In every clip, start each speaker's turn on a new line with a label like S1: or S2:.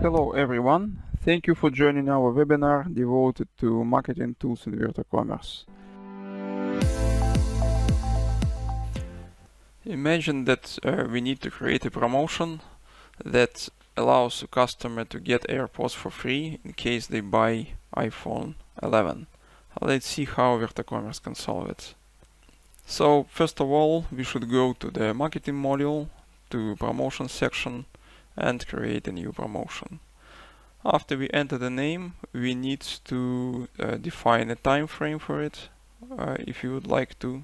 S1: Hello everyone, thank you for joining our webinar devoted to marketing tools in virtual commerce. Imagine that we need to create a promotion that allows a customer to get AirPods for free in case they buy iPhone 11. Let's see how virtual commerce can solve it. So first of all, we should go to the marketing module, to promotion section, and create a new promotion. After we enter the name, we need to define a time frame for it, if you would like to.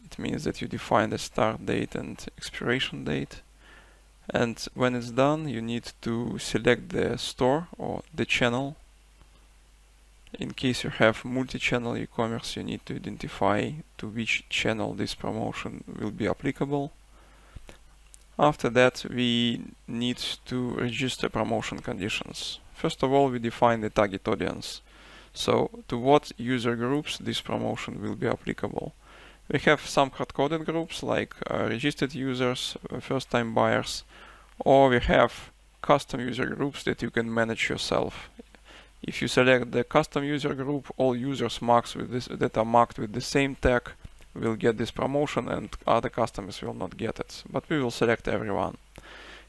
S1: It means that you define the start date and expiration date. And when it's done, you need to select the store or the channel. In case you have multi-channel e-commerce, you need to identify to which channel this promotion will be applicable. After that, we need to register promotion conditions. First of all, we define the target audience. So, to what user groups this promotion will be applicable. We have some hard-coded groups like registered users, first-time buyers, or we have custom user groups that you can manage yourself. If you select the custom user group, all users that are marked with the same tag will get this promotion and other customers will not get it, but we will select everyone.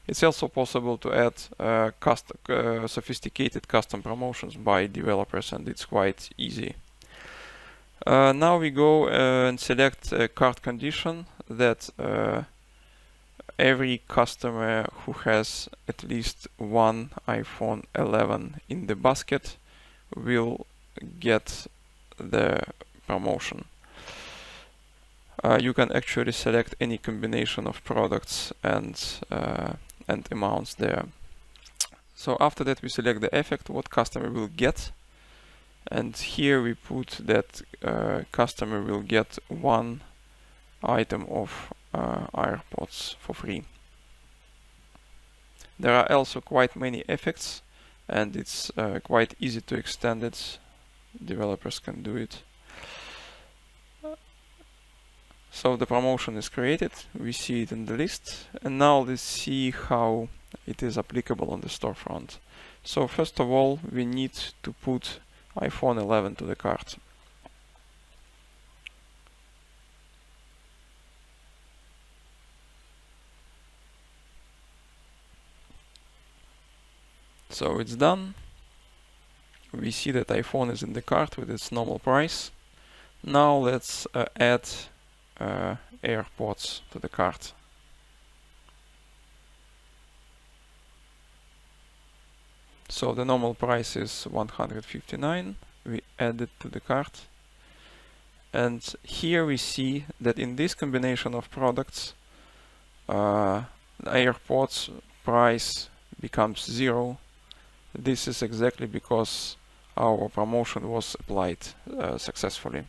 S1: It's also possible to add sophisticated custom promotions by developers, and it's quite easy. Now we go and select a cart condition that every customer who has at least one iPhone 11 in the basket will get the promotion. You can actually select any combination of products and amounts there. So after that, we select the effect, what customer will get. And here we put that customer will get one item of AirPods for free. There are also quite many effects, and it's quite easy to extend it. Developers can do it. So the promotion is created, we see it in the list, and now let's see how it is applicable on the storefront. So first of all, we need to put iPhone 11 to the cart. So it's done. We see that iPhone is in the cart with its normal price. Now let's add AirPods to the cart. So the normal price is 159. We add it to the cart. And here we see that in this combination of products, the AirPods price becomes 0. This is exactly because our promotion was applied successfully.